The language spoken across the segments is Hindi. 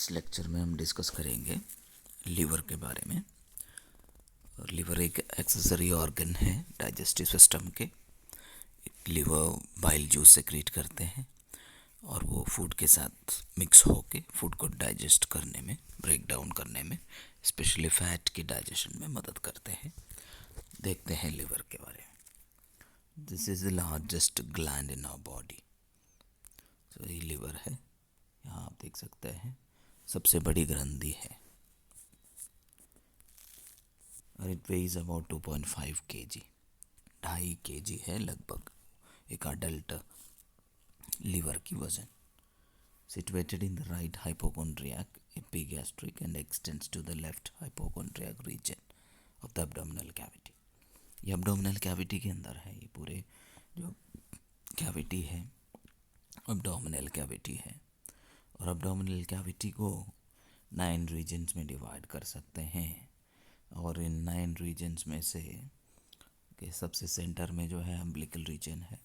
इस लेक्चर में हम डिस्कस करेंगे लीवर के बारे में। और लीवर एक एक्सेसरी ऑर्गन है डाइजेस्टिव सिस्टम के। लीवर बाइल जूस सेक्रेट करते हैं और वो फूड के साथ मिक्स होके फूड को डाइजेस्ट करने में, ब्रेक डाउन करने में, स्पेशली फैट की डाइजेशन में मदद करते हैं। देखते हैं लीवर के बारे में। This is the largest gland in our body. तो ये लीवर है, यहाँ आप देख सकते हैं सबसे बड़ी ग्रंथि है और it ways about 2.5 kg, 2.5 kg है लगभग एक अडल्ट लीवर की वजन। Situated in the right hypochondriac epigastric and extends to the left hypochondriac region of the abdominal cavity. ये एब्डोमिनल कैविटी के अंदर है, ये पूरे जो कैविटी है एब्डोमिनल कैविटी है। और एब्डोमिनल कैविटी को 9 रीजन्स में डिवाइड कर सकते हैं और इन 9 रीजन्स में से के सबसे सेंटर में जो है अम्बिलिकल रीजन है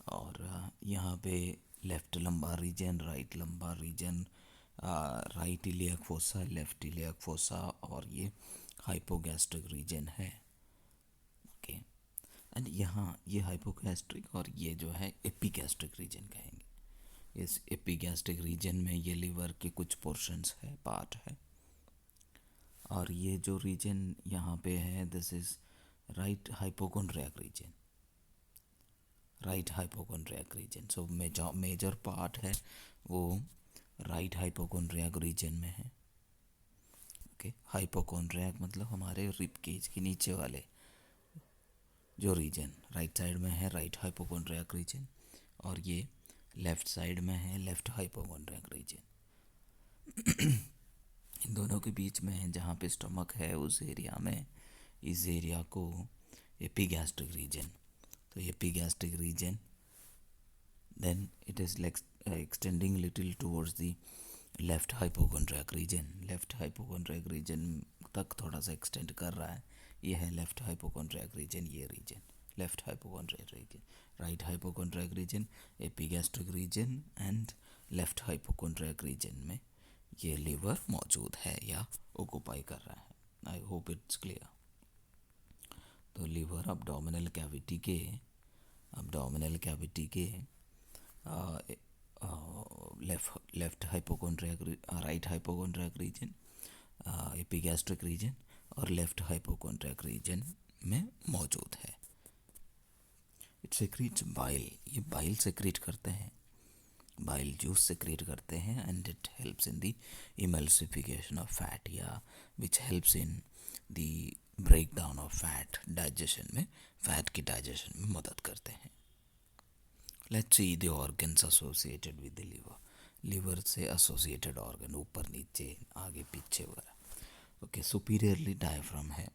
और यहाँ पे left lumbar region, right lumbar region, right iliac fossa, left iliac fossa और ये हाइपोगैस्ट्रिक रीजन है। ओके, एंड यहाँ ये हाइपोगैस्ट्रिक और ये जो है एपिगैस्ट्रिक रीजन कहेंगे। इस एपिगैस्ट्रिक रीजन में ये लीवर के कुछ पोर्शंस है, पार्ट है। और ये जो रीजन यहाँ पे है, this is right hypochondriac region, right hypochondriac region. So major part है वो राइट हाइपोकोंड्रियाक रीजन में है। ओके, हाइपोकोंड्रियाक मतलब हमारे रिब केज के नीचे वाले जो रीजन राइट साइड में है, राइट हाइपोकोंड्रियाक रीजन, और ये लेफ्ट साइड में है, लेफ्ट हाइपोकोंड्रियाक रीजन। इन दोनों के बीच में है जहाँ पे स्टमक है, उस एरिया में, इस एरिया को एपिगैस्ट्रिक रीजन। तो epigastric region then it is extending little towards the left hypochondriac region. Left hypochondriac region तक थोड़ा सा एक्सटेंड कर रहा है। ये है लेफ्ट हाइपोकोंड्रियाक रीजन, ये region left hypochondriac region, right hypochondriac region, epigastric region and left hypochondriac region में ये लीवर मौजूद है या ऑक्यूपाई कर रहा है। I hope it's clear. तो लीवर अब्डोमिनल कैविटी के left hypochondriac, right hypochondriac region, epigastric region और लेफ्ट हाइपोकोंड्रियाक रीजन में मौजूद है। इट सेक्रेट्स बाइल, ये बाइल सेक्रेट करते हैं, बाइल जूस सेक्रेट करते हैं and it helps in the emulsification of fat या which helps in the break down of fat, digestion में, फैट की डाइजेशन में मदद करते हैं। Let's see the organs associated with the liver. Liver से एसोसिएटेड ऑर्गन ऊपर नीचे आगे पीछे वगैरह। ओके, सुपीरियरली डायफ्राम है,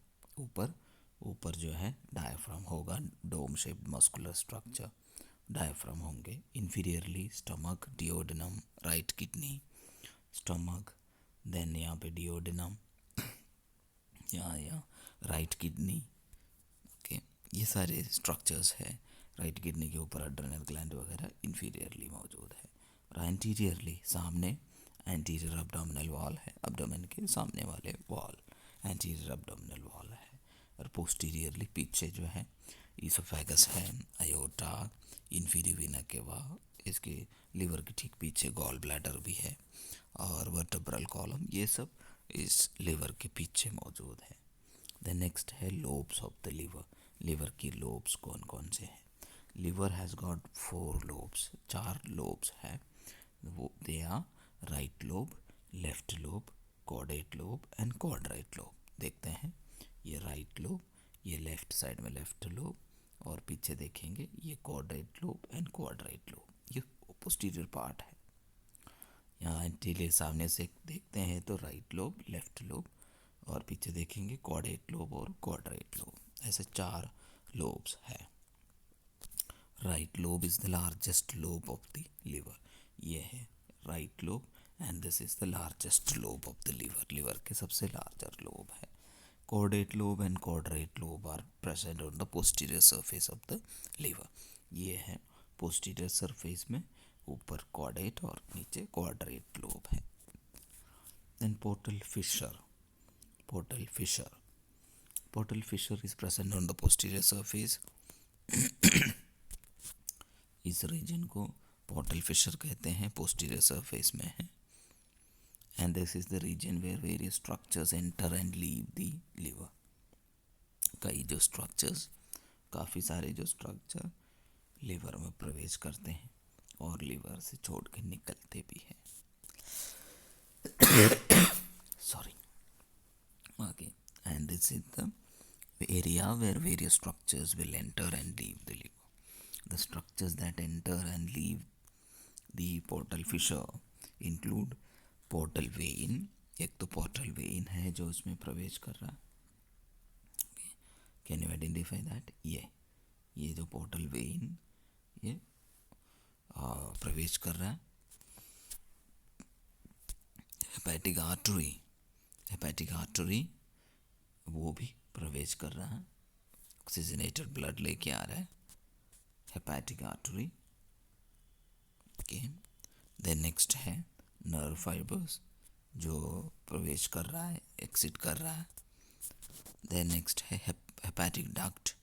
ऊपर जो है डायफ्राम होगा, dome shaped muscular structure diaphragm होंगे। Inferiorly stomach, duodenum, right kidney, stomach, then यहाँ पे डिओडेनम, यहाँ राइट किडनी। ओके, ये सारे स्ट्रक्चर्स है। राइट किडनी के ऊपर अड्रेनल ग्लैंड वगैरह इन्फीरियरली मौजूद है। और एंटीरियरली सामने एंटीरियर अब्डोमिनल वॉल है, अब्डोमेन के सामने वाले वॉल एंटीरियर अब्डोमिनल वॉल है। और पोस्टीरियरली पीछे जो है ईसोफेगस है, अयोटा, इन्फीरियर वेना केवा, इसके लीवर के ठीक पीछे गॉल ब्लैडर भी है और वर्टेब्रल कॉलम, ये सब इस लीवर के पीछे मौजूद है। द नेक्स्ट है lobes of the liver. Liver की लोब्स कौन कौन से हैं? Liver has got 4 lobes, 4 lobes है। वो they are right lobe, left lobe, caudate lobe and quadrate lobe. देखते हैं, ये राइट लोब, ये लेफ्ट साइड में लेफ्ट लोब, और पीछे देखेंगे ये caudate lobe and quadrate lobe, ये पोस्टीरियर पार्ट है। यहाँ एंटीरियर सामने से देखते हैं तो राइट लोब, लेफ्ट लोब, और पीछे देखेंगे कॉर्डेट लोब और क्वाड्रेट लोब, ऐसे 4 लोब्स है। Right lobe is the largest lobe of the liver, ये है right lobe and this is the largest lobe of the liver, liver के सबसे लार्जर लोब है। Caudate lobe and quadrate lobe are present on the posterior surface of the liver. ये है posterior surface में ऊपर caudate और नीचे quadrate lobe है। then portal fissure. Portal fissure. Portal fissure is present on the posterior surface. इस रीजन को पोर्टल फिशर कहते हैं, पोस्टीरियर सरफेस में है. And this is the region where various structures enter and leave the liver. कई जो स्ट्रक्चर्स, काफ़ी सारे जो स्ट्रक्चर लिवर में प्रवेश करते हैं और लिवर से छोड़ के निकलते भी हैं. Sorry. Okay. And this is the area where various structures will enter and leave the liver. The structures that enter and leave the portal fissure include portal vein. एक तो portal vein है जो उसमें प्रवेश कर रहा है. Can you identify that? ये जो portal vein ये प्रवेश कर रहा है. हेपेटिक आर्टरी वो भी प्रवेश कर रहा है, ऑक्सीजनेटेड ब्लड लेके आ रहा है. Hepatic artery. Okay. Then next है नर्व फाइबर्स जो प्रवेश कर रहा है, एक्सिट कर रहा है. देन नेक्स्ट है हेपेटिक डक्ट.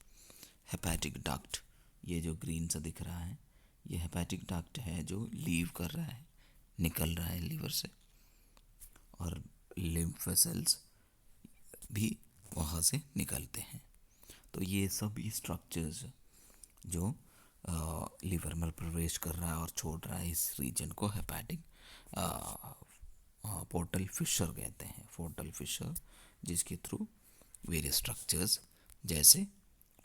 हेपेटिक डक्ट ये जो ग्रीन सा दिख रहा है ये हेपेटिक डक्ट है जो लीव कर रहा है, निकल रहा है लीवर से. और लिम्फ वेसल्स भी वहाँ से निकलते हैं. तो ये सभी स्ट्रक्चर्स जो लीवर में प्रवेश कर रहा है और छोड़ रहा है, इस रीजन को हेपेटिक पोर्टल फिशर कहते हैं. पोर्टल फिशर जिसके थ्रू वेरियस स्ट्रक्चर्स जैसे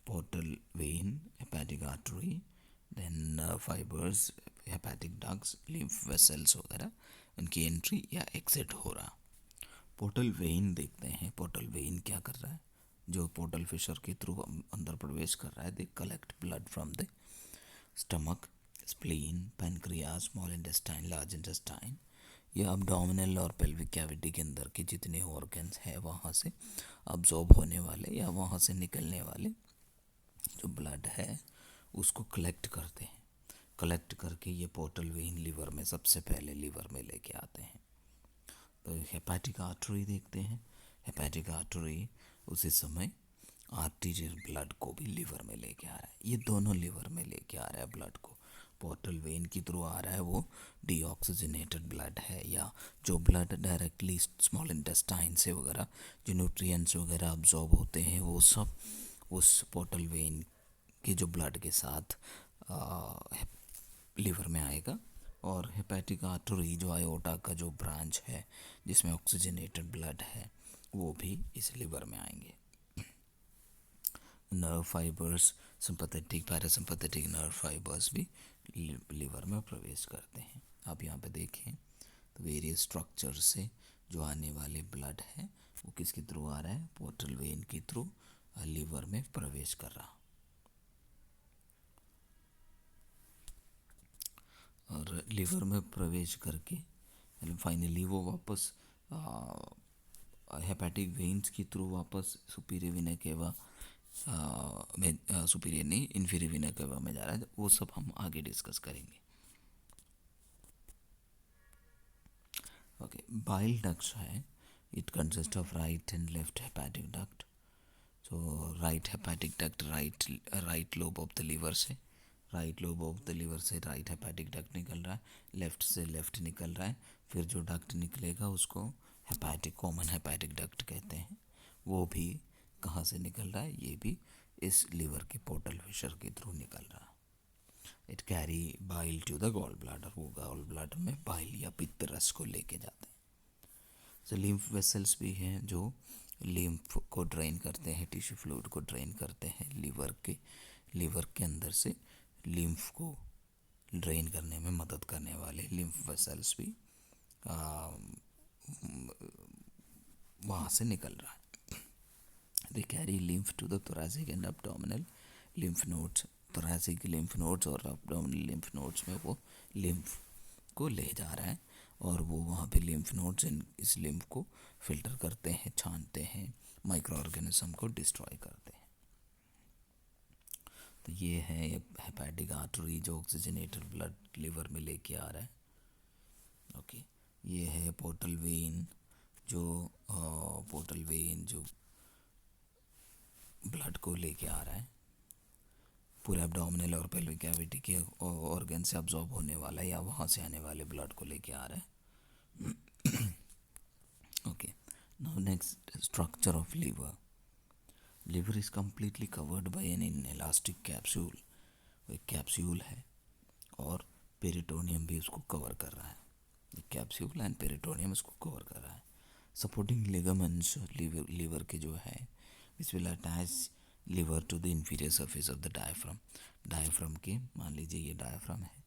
portal vein, hepatic artery, then nerve fibres, hepatic ducts, lymph vessels वगैरह उनकी एंट्री या एग्जिट हो रहा. पोर्टल वेन देखते हैं. पोर्टल वेन क्या कर रहा है? जो पोर्टल फिशर के थ्रू अंदर प्रवेश कर रहा है, they collect blood from the stomach, spleen, pancreas, small intestine, large intestine. ये अब्डोमिनल और पेल्विक कैविटी के अंदर के जितने ऑर्गन्स हैं वहाँ से अब्जॉर्ब होने वाले या वहाँ से निकलने वाले जो ब्लड है उसको कलेक्ट करते हैं. कलेक्ट करके ये पोर्टल वेन लिवर में सबसे पहले लिवर में लेके आते हैं. तो हेपेटिक आर्टरी देखते हैं. हेपेटिक आर्टरी उसी समय आर्टीरियल ब्लड को भी लिवर में लेके आ रहा है. ये दोनों लिवर में लेके आ रहा है ब्लड को. पोर्टल वेन की थ्रू आ रहा है वो डीऑक्सीजनेटेड ब्लड है, या जो ब्लड डायरेक्टली स्मॉल इंटेस्टाइन से वगैरह जो न्यूट्रिएंट्स वगैरह अब्जॉर्ब होते हैं वो सब उस पोर्टल वेन के जो ब्लड के साथ लिवर में आएगा. और हेपेटिक आर्टरी जो आयोटा का जो ब्रांच है जिसमें ऑक्सीजनेटेड ब्लड है वो भी इस लिवर में आएंगे. Nerve fibres, sympathetic, parasympathetic nerve fibres भी लिवर में प्रवेश करते हैं. आप यहाँ पे देखें तो वेरियस स्ट्रक्चर से जो आने वाले ब्लड है वो किसके थ्रू आ रहा है? पोर्टल वेन के थ्रू लिवर में प्रवेश कर रहा. और लिवर में प्रवेश करके फाइनली वो वापस हेपेटिक वेन्स के थ्रू वापस सुपीरियर वेना केवा में, सुपीरियर नहीं इन्फीरियर वेना केवा में जा रहा है. वो सब हम आगे डिस्कस करेंगे. ओके. बाइल डक्ट्स है. It consist of right and left hepatic duct. So right hepatic duct right lobe of the liver से, right lobe of the liver से राइट हेपेटिक डक्ट निकल रहा है. लेफ्ट से लेफ्ट निकल रहा है. फिर जो डक्ट निकलेगा उसको हेपेटिक कॉमन हेपेटिक डक्ट कहते हैं. वो भी कहाँ से निकल रहा है? ये भी इस लिवर के पोर्टल फिशर के थ्रू निकल रहा है. It carry bile to the gall bladder. वो गॉल ब्लैडर में बाइल या पित्त रस को लेके जाते हैं. सो लिम्फ वेसल्स भी हैं जो लिम्फ को ड्रेन करते हैं, टिश्यू फ्लूइड को ड्रेन करते हैं. लिवर के अंदर से लिम्फ को ड्रेन करने में मदद करने वाले लिम्फ वेसल्स भी वहाँ से निकल रहा है. They carry lymph to the thoracic and abdominal lymph nodes. thoracic lymph nodes और abdominal lymph nodes में वो लिम्फ को ले जा रहा है और वो वहाँ पे लिम्फ नोड्स इस लिम्फ को फिल्टर करते हैं, छानते हैं, माइक्रो ऑर्गेनिज्म को डिस्ट्रॉय करते हैं. तो ये है हेपेटिक आर्टरी जो ऑक्सीजनेटेड ब्लड लिवर में लेके आ रहा है. ओके. ये है पोर्टल वेन जो पोर्टल वेन जो ब्लड को लेके आ रहा है पूरे एब्डोमिनल और पेल्विक कैविटी के ऑर्गन से अब्जॉर्ब होने वाला या वहाँ से आने वाले ब्लड को लेके आ रहा है. Okay, now next, structure of liver. Liver is completely covered by an elastic capsule. एक कैप्सूल है और पेरिटोनियम भी उसको कवर कर रहा है. कैप्सूल एंड पेरिटोनियम उसको कवर कर रहा है. सपोर्टिंग लिगामेंट्स लीवर के जो है which will attach liver to the inferior surface of the diaphragm. Diaphragm के, मान लीजिए ये डायफ्राम है,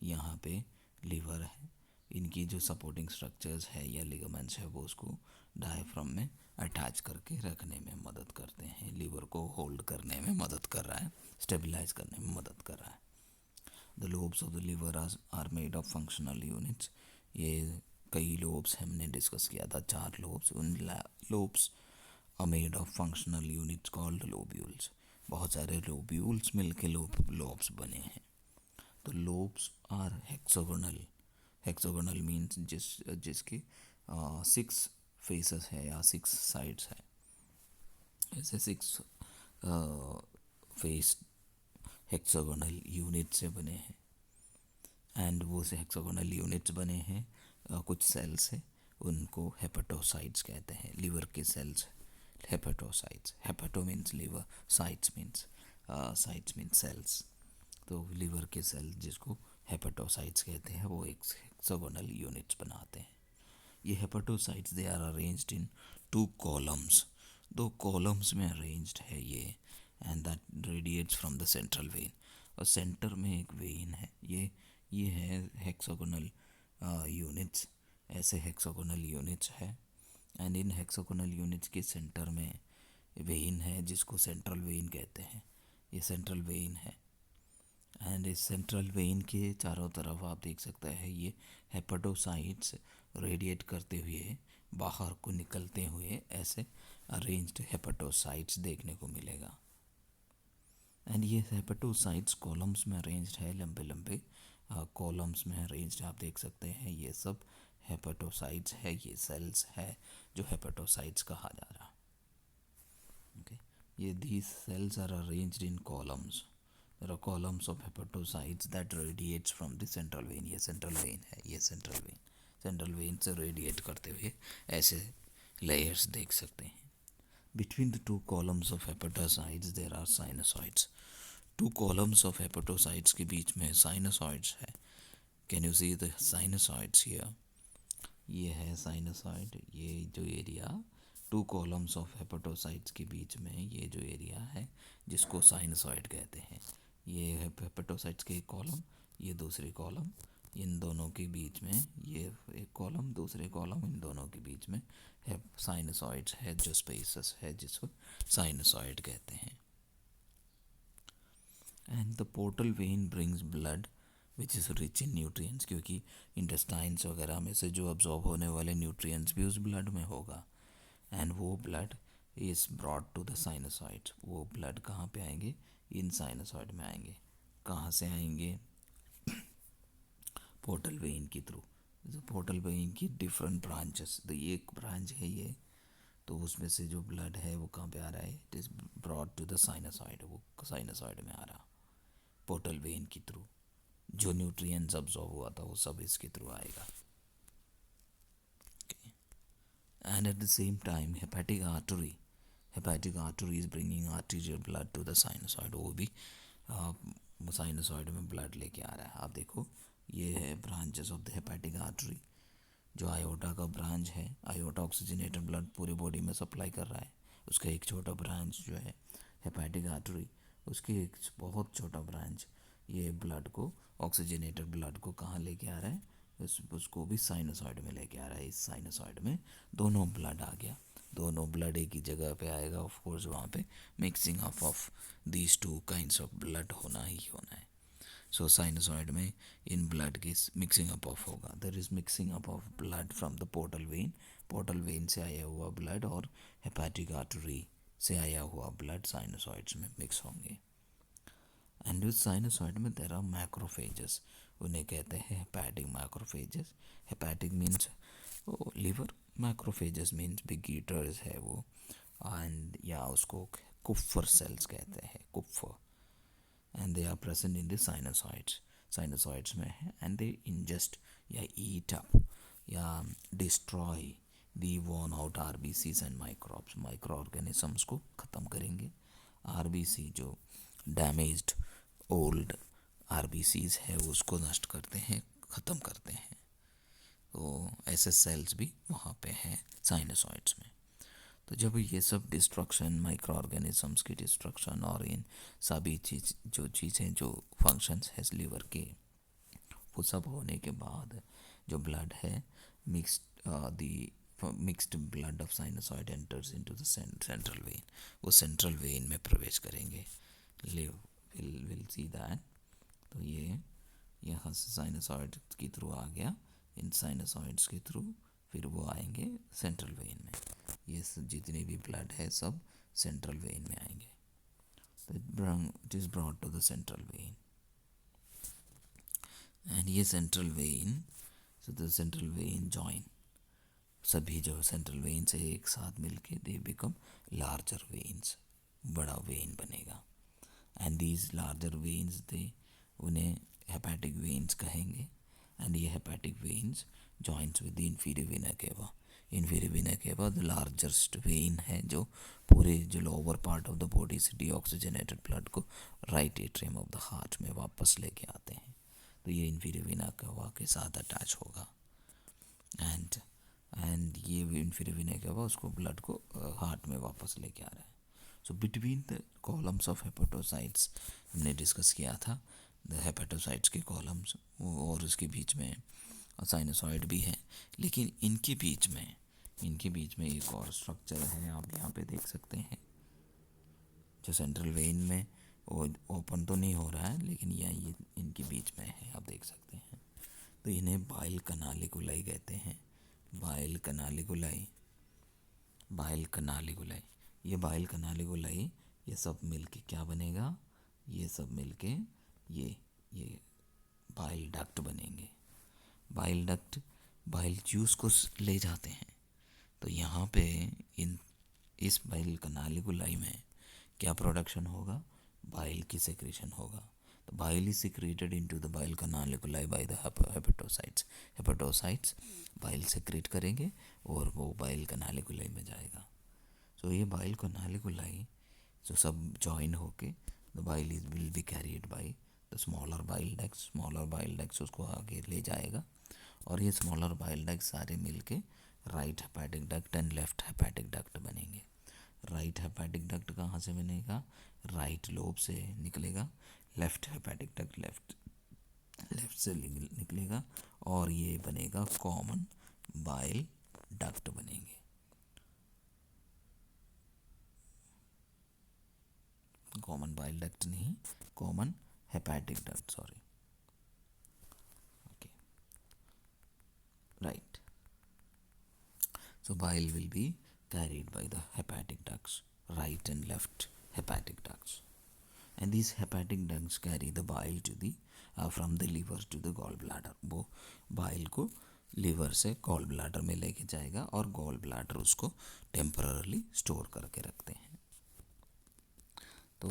यहाँ पे लिवर है, इनकी जो सपोर्टिंग स्ट्रक्चर्स है या लिगामेंट्स है वो उसको डायफ्राम में अटैच करके रखने में मदद करते हैं. लिवर को होल्ड करने में मदद कर रहा है, स्टेबलाइज करने में मदद कर रहा है. The lobes of the liver are made of functional units. ये कई लोब्स हमने डिस्कस किया था, 4 लोब्स. उन lobes are made of functional units called lobules. बहुत सारे लोब्यूल्स मिलके लोब्स बने हैं. तो lobes are hexagonal. Hexagonal means जिसके 6 फेसेस है या 6 साइड्स है. ऐसे 6 फेस हेक्सागोनल यूनिट से बने हैं. एंड वो से हेक्सागोनल यूनिट्स बने हैं कुछ सेल्स से, उनको हेपेटोसाइट्स कहते हैं. लिवर के cells hepatocytes. Hepato means liver, cytes means cells. तो लिवर के सेल जिसको हेपेटोसाइट्स कहते हैं वो एक हेक्सागोनल यूनिट्स बनाते हैं. ये hepatocytes they are arranged in 2 columns. 2 columns में अरेंज्ड है ये. And that radiates from the central vein. और सेंटर में एक वेन है. ये है हेक्सागोनल यूनिट्स. ऐसे हेक्सागोनल यूनिट्स है. एंड इन हेक्सागोनल यूनिट्स के सेंटर में वेन है जिसको सेंट्रल वेन कहते हैं. ये सेंट्रल वेन है. एंड इस सेंट्रल वेन के चारों तरफ आप देख सकते हैं ये हेपेटोसाइट्स रेडिएट करते हुए बाहर को निकलते हुए ऐसे अरेंज्ड हेपेटोसाइट्स देखने को मिलेगा. एंड ये हेपेटोसाइट्स कॉलम्स में अरेंज्ड है, लंबे लंबे कॉलम्स में अरेंज्ड आप देख सकते हैं. ये सब हेपेटोसाइट्स है, ये सेल्स है जो हेपेटोसाइट्स कहा जा रहा. ओके, ये these cells are arranged in columns. There are columns of hepatocytes that radiates from the central vein. ये central vein है, ये central vein. central vein से radiate करते हुए ऐसे layers देख सकते हैं. Between the 2 columns of hepatocytes there are sinusoids. 2 columns of hepatocytes के बीच में sinusoids है. Can you see the sinusoids here? ये है sinusoid. ये जो एरिया 2 columns of hepatocytes के बीच में ये जो एरिया है जिसको sinusoid कहते हैं. ये है हेपेटोसाइट्स के एक कॉलम, ये दूसरी कॉलम, इन दोनों के बीच में ये एक कॉलम, दूसरे कॉलम, इन दोनों के बीच में है साइनसॉइड्स है जो स्पेसेस है जिसको साइनसॉइड कहते हैं. And the portal when brings blood which is rich in nutrients. क्योंकि इंटेस्टाइन्स वगैरह में से जो अब्जॉर्ब होने वाले न्यूट्रिएंट्स भी उस ब्लड में होगा. एंड वो blood is brought to the sinusoid. वो ब्लड कहाँ पे आएंगे? इन साइनसॉइड में आएंगे. कहाँ से आएंगे? पोर्टल वेन के थ्रू. पोर्टल वेन की डिफरेंट ब्रांचेस. तो ये एक ब्रांच है ये, तो उसमें से जो ब्लड है वो कहाँ पे आ रहा है? It is brought to the sinusoid. वो साइनसॉइड में आ रहा पोर्टल वेन के थ्रू. जो न्यूट्रिएंट्स अब्जॉर्ब हुआ था वो सब इसके थ्रू आएगा. And at the same time hepatic artery is bringing arterial blood to the sinusoid. वो भी साइनसॉइड में ब्लड लेके आ रहा है. आप देखो ये है branches of the hepatic artery. जो आयोटा का ब्रांच है, आयोटा ऑक्सीजनेटेड ब्लड पूरी बॉडी में सप्लाई कर रहा है. उसका एक छोटा ब्रांच जो है हेपेटिक आर्टरी, उसकी एक बहुत छोटा ब्रांच ये ब्लड को, ऑक्सीजनेटेड ब्लड को कहाँ लेके आ रहा है? उसको भी साइनसॉइड में लेके आ रहा है. इस साइनसॉइड में दोनों ब्लड आ गया. दोनों ब्लड एक ही जगह पे आएगा. ऑफ कोर्स वहाँ पे mixing up of these 2 kinds of blood होना ही होना है. सो साइनसॉइड में इन ब्लड की मिक्सिंग अप ऑफ होगा. There is mixing up of blood from the portal vein. Portal vein से आया हुआ ब्लड और हेपेटिक आर्टरी से आया हुआ ब्लड साइनसॉइड्स में मिक्स होंगे. एंड विद साइनसॉइड में देयर आर मैक्रोफेजेस. उन्हें कहते हैं hepatic macrophages. Hepatic means liver, macrophages means big eaters है वो, एंड या उसको कुफर सेल्स कहते हैं, Kupffer, and they are present in the sinusoids, sinusoids में है, एंड दे इंजेस्ट या ईट अप या destroy the worn out RBCs and microbes, micro organisms को ख़त्म करेंगे। आरबीसी जो डैमेज्ड ओल्ड आरबीसीज है उसको नष्ट करते हैं, ख़त्म करते हैं। तो ऐसे सेल्स भी वहाँ पे हैं साइनोसॉइड्स में। तो जब ये सब डिस्ट्रक्शन, माइक्रो ऑर्गेनिजम्स की डिस्ट्रक्शन और इन सभी चीज़ें जो फंक्शंस है लीवर के, वो सब होने के बाद जो ब्लड है mixed blood of sinusoid enters into the central when, वो सेंट्रल वेन में प्रवेश करेंगे। Will see that. तो ये यहाँ से साइनोसॉइड के थ्रू आ गया, इन साइनोसॉइड्स के थ्रू फिर वो आएंगे सेंट्रल वेन में। ये जितने भी ब्लड है सब सेंट्रल वेन में आएंगे। तो it is brought to the central vein, and ये central vein, so the central vein join, सभी जो सेंट्रल वेन से एक साथ मिलके दे बिकम लार्जर वेन्स, बड़ा वेन बनेगा। And these larger veins they उन्हें हेपेटिक वेन्स कहेंगे। एंड ये hepatic veins joints with the inferior vena cava. Inferior vena cava the largest vein है जो पूरे जो lower part of the body से डीऑक्सीजनेटेड ब्लड को right atrium of the heart में वापस लेके आते हैं। तो ये इंफीरियर वेना केवा के साथ अटैच होगा, एंड ये इंफीरियर वेना केवा उसको ब्लड को हार्ट में वापस लेके आ रहा है। So between the columns of hepatocytes हमने डिस्कस किया था, द हेपेटोसाइट्स के कॉलम्स और उसके बीच में साइनोसॉइड भी है, लेकिन इनके बीच में एक और स्ट्रक्चर है, आप यहाँ पे देख सकते हैं, जो सेंट्रल वेन में वो ओपन तो नहीं हो रहा है, लेकिन ये इनके बीच में है, आप देख सकते हैं। तो इन्हें बाइल कनालिकुलाई कहते हैं, बाइल कनालिकुलाई, बाइल कनालिकुलाई। ये बाइल कनालिकुलाई ये सब मिलके क्या बनेगा, ये सब मिलके ये बाइल डक्ट बनेंगे। बाइल डक्ट बाइल जूस को ले जाते हैं। तो यहाँ पे इस बाइल कनालिकुलाई में क्या प्रोडक्शन होगा, बाइल की सेक्रेशन होगा। तो bile is secreted into the bile canaliculi by the hepatocytes. Hepatocytes bile secrete करेंगे और वो बाइल कनालिकुलाई में जाएगा। सो ये बाइल कनालिकुलाई जो सब जॉइन होके the bile is will be carried by the smaller bile ducts. Smaller bile ducts उसको आगे ले जाएगा, और ये स्मॉलर बाइल डक्ट्स सारे मिलके right hepatic duct and left hepatic duct बनेंगे। राइट हेपेटिक डक्ट कहाँ से बनेगा, राइट लोब से निकलेगा। लेफ्ट हेपेटिक डक्ट लेफ्ट से निकलेगा, और ये बनेगा कॉमन बाइल डक्ट बनेंगे। कॉमन बाइल डक्ट नहीं, common hepatic duct, sorry, okay, right. So bile will be carried by the hepatic ducts, right and left hepatic ducts, and these hepatic ducts carry the bile to the from the liver to the gallbladder. वो bile को liver से गॉल ब्लैडर में लेके जाएगा, और गॉल ब्लैडर उसको टेम्पररली स्टोर करके रखते हैं। तो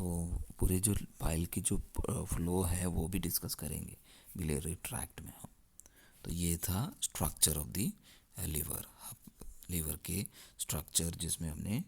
पूरे जो बाइल की जो फ्लो है वो भी डिस्कस करेंगे बिलियरी ट्रैक्ट में हम। तो ये था स्ट्रक्चर ऑफ द लीवर के स्ट्रक्चर, जिसमें हमने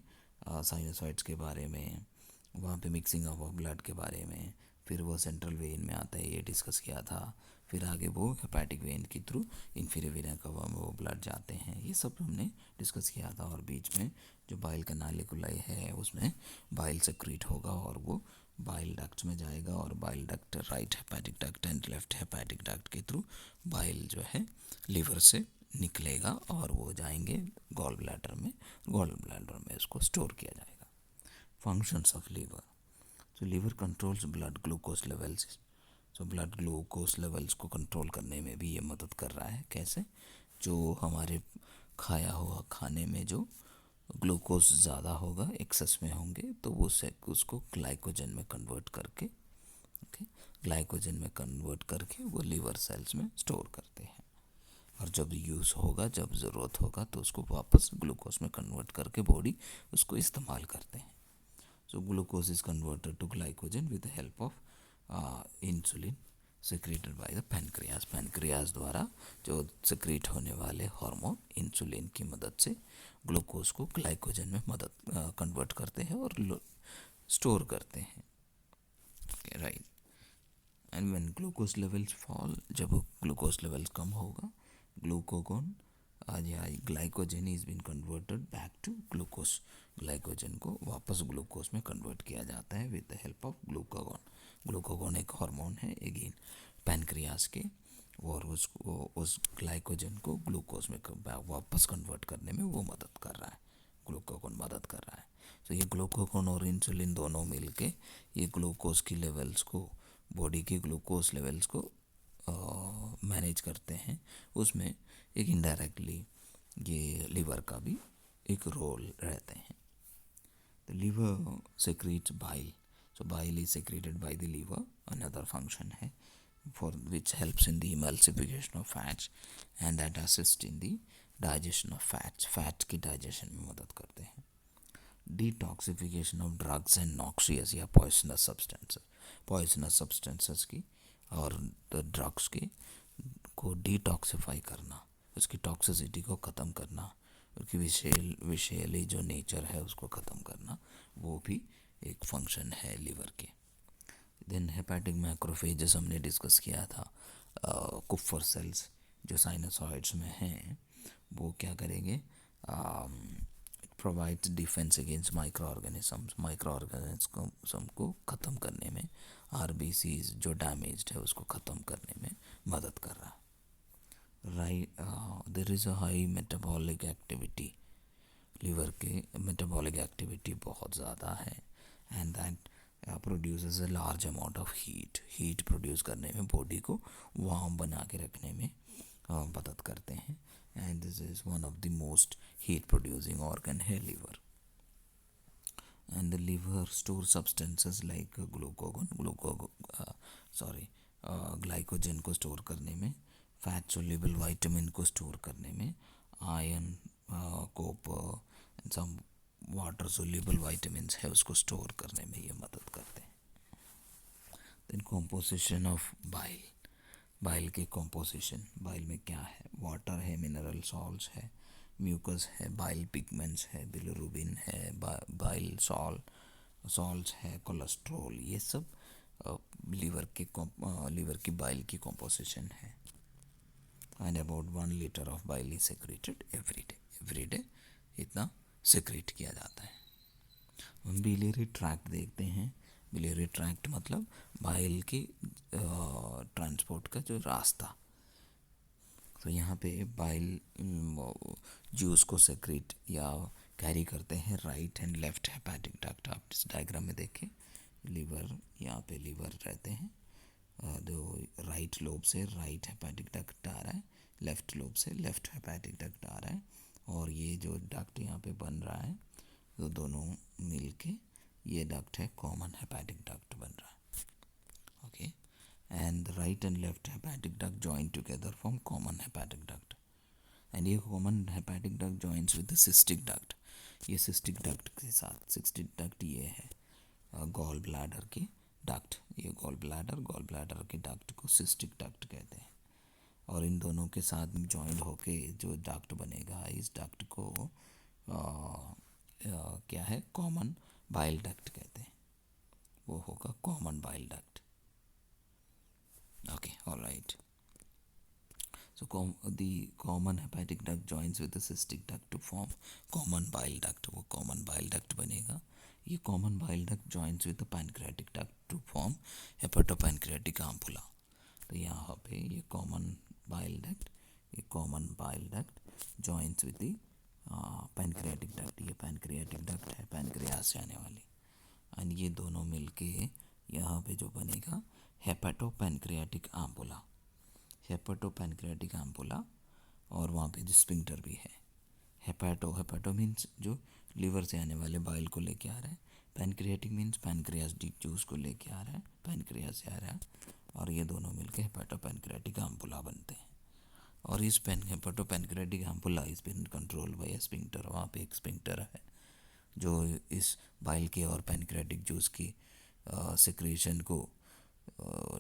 साइनोसॉइड्स के बारे में, वहाँ पे मिक्सिंग ऑफ ब्लड के बारे में, फिर वो सेंट्रल वेन में आता है ये डिस्कस किया था, फिर आगे वो हेपेटिक वेन के थ्रू इंफीरियर वेना कवा में वो ब्लड जाते हैं, ये सब हमने डिस्कस किया था। और बीच में जो बाइल कनालिकुलाई है उसमें बाइल सेक्रेट होगा और वो बाइल डक्ट में जाएगा, और bile duct right hepatic duct and left hepatic duct के थ्रू बाइल जो है लीवर से निकलेगा, और वो जाएंगे गॉल ब्लैडर में। गॉल ब्लैडर में इसको स्टोर किया जाएगा। Functions of liver, so liver controls blood glucose levels. So blood glucose levels को कंट्रोल करने में भी ये मदद कर रहा है। कैसे, जो हमारे खाया हुआ खाने में जो ग्लूकोज ज़्यादा होगा, एक्सेस में होंगे, तो वो उसको ग्लाइकोजन में कन्वर्ट करके, ओके, ग्लाइकोजन में कन्वर्ट करके वो लीवर सेल्स में स्टोर करते हैं। और जब यूज़ होगा, जब ज़रूरत होगा तो उसको वापस ग्लूकोज में कन्वर्ट करके बॉडी उसको इस्तेमाल करते हैं. So glucose is converted to glycogen with the help of insulin secreted by the pancreas. pancreas द्वारा जो secrete होने वाले हार्मोन इंसुलिन की मदद से ग्लूकोज को ग्लाइकोजन में मदद कन्वर्ट करते हैं और स्टोर करते हैं. Right. And when glucose levels fall, जब ग्लूकोज लेवल्स कम होगा, glucagon glycogen is been converted back to glucose. Glycogen को वापस ग्लूकोज में कन्वर्ट किया जाता है with the help of glucagon. Glucagon एक हार्मोन है अगेन पैनक्रियास के, और उसको उस ग्लाइकोजन को ग्लूकोज में वापस कन्वर्ट करने में वो मदद कर रहा है. ग्लूकागोन मदद कर रहा है. तो ये ग्लूकागोन और इंसुलिन दोनों मिलके ये ग्लूकोज की लेवल्स को, बॉडी की ग्लूकोज लेवल्स को मैनेज करते हैं. उसमें एक इनडायरेक्टली ये लीवर का भी एक रोल रहते हैं. The liver secretes bile. So bile is secreted by the liver. Another function है for which helps in the emulsification of fats and that assists in the digestion of fats. Fats की digestion में मदद करते हैं. Detoxification of drugs and noxious या poisonous substances. Poisonous substances की और ड्रग्स की को डिटॉक्सिफाई करना, उसकी टॉक्सिसिटी को ख़त्म करना, उसकी विषैली जो नेचर है उसको ख़त्म करना, वो भी एक फंक्शन है लीवर के. देन हेपेटिक मैक्रोफेजेस हमने डिस्कस किया था. कुफर सेल्स जो साइनसॉइड्स में हैं वो क्या करेंगे, provides defence against micro organisms. Micro organism को ख़त्म करने में, आरबीसीज जो डैमेज्ड है उसको ख़त्म करने में मदद कर रहा है. There is a high metabolic activity. Liver के मेटाबॉलिक एक्टिविटी बहुत ज़्यादा है and that produces a large amount of heat produce करने में, बॉडी को वार्म बना के रखने में मदद करते हैं. And this is one of the most heat producing organ है liver. And the liver store substances like glycogen को स्टोर करने में, फैट सोल्यूबल विटामिन को स्टोर करने में, iron, copper and some water soluble vitamins है उसको स्टोर करने में ये मदद करते हैं. Then composition of bile. Bile की कॉम्पोजिशन, बाइल में क्या है, वाटर है, मिनरल सॉल्ट्स है, म्यूकस है, बाइल पिगमेंट्स है, बिलिरुबिन है, बाइल सॉल्ट्स है, कोलेस्ट्रॉल, ये सब लीवर की बाइल की कॉम्पोजिशन है. And about 1 litre of bile is secreted every day इतना सेक्रेट किया जाता है. हम बिलियरी ट्रैक्ट देखते हैं. बिलियरी ट्रैक्ट मतलब बाइल की ट्रांसपोर्ट का जो रास्ता. तो यहाँ पे बाइल जूस को सेक्रेट या कैरी करते हैं right and left hepatic duct. आप इस डायग्राम में देखें, लीवर, यहाँ पे लीवर रहते हैं, जो राइट लोब से राइट हेपेटिक डक्ट आ रहा है, लेफ्ट लोब से लेफ्ट हेपेटिक डक्ट आ रहा है, और ये जो डक्ट यहाँ पे बन रहा है तो दोनों मिलके ये डक्ट है, कॉमन हेपेटिक डक्ट बन रहा है. Okay. And the right and left hepatic duct join together form common hepatic duct. And ये common hepatic duct joins with the cystic duct. ये सिस्टिक डक्ट के साथ, सिस्टिक डक्ट ये है गॉल ब्लैडर की डक्ट. ये गॉल ब्लैडर के डक्ट को सिस्टिक डक्ट कहते हैं. और इन दोनों के साथ जॉइन होके जो डक्ट बनेगा, इस डक्ट को क्या है, कॉमन बाइल डक्ट कहते हैं. वो होगा common bile duct. Okay, alright. So the common hepatic duct joins with the cystic duct to form common bile duct. वो common bile duct बनेगा. ये common bile duct joins with the pancreatic duct to form hepatopancreatic ampulla. तो यहाँ पे ये common bile duct joins with the pancreatic duct. ये pancreatic duct है, pancreas से आने वाली. एंड ये दोनों मिलके यहाँ पे जो बनेगा hepatopancreatic ampulla. हेपेटोपैनक्रियाटिक एम्पुला, और वहाँ पे जो स्पिंक्टर भी है. हेपेटो मीन्स जो लीवर से आने वाले बाइल को लेके आ रहा है, पैनक्रियाटिक मीन्स पैनक्रियास जूस को लेके आ रहा है, पैनक्रियास से आ रहा है, और ये दोनों मिलके हेपेटोपैनक्रियाटिक एम्पुला बनते हैं. और इस hepatopancreatic ampulla is been control by sphincter. वहाँ पे एक स्फिंक्टर है जो इस बाइल के और पेनक्रेटिक जूस की सिक्रेशन को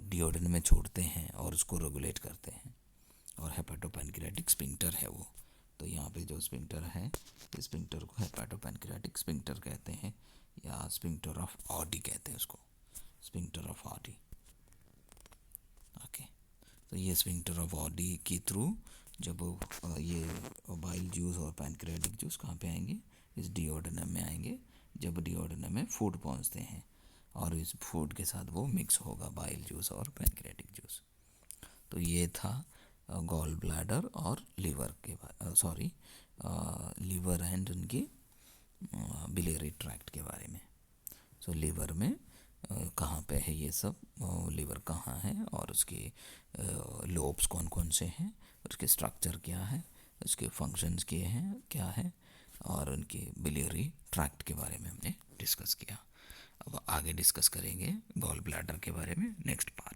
डिओडेन में छोड़ते हैं और उसको रेगुलेट करते हैं, और हेपेटोपेनक्रेटिक स्फिंक्टर है वो। तो यहाँ पे जो स्फिंक्टर है, इस स्फिंक्टर को हेपेटोपेनक्रेटिक स्फिंक्टर कहते हैं, या स्फिंक्टर ऑफ ऑडी कहते हैं उसको, स्फिंक्टर ऑफ ऑडी। ओके, तो ये स्फिंक्टर ऑफ ऑडी के थ्रू जब ये बाइल जूस और पैनक्रेटिक जूस कहाँ पे आएंगे, इस डिओडेनम में आएंगे। जब डिओडेनम में फूड पहुँचते हैं और इस फूड के साथ वो मिक्स होगा बाइल जूस और पैनक्रेटिक जूस। तो ये था गॉल ब्लैडर और लीवर के सॉरी लीवर एंड उनकी बिलियरी ट्रैक्ट के बारे में। सो लीवर में कहाँ पे है ये सब, लीवर कहाँ है और उसके लोब्स कौन कौन से हैं, उसके स्ट्रक्चर क्या है, उसके फंक्शंस क्या है, और उनके बिलियरी ट्रैक्ट के बारे में हमने डिस्कस किया। अब आगे डिस्कस करेंगे गॉल ब्लैडर के बारे में नेक्स्ट पार्ट।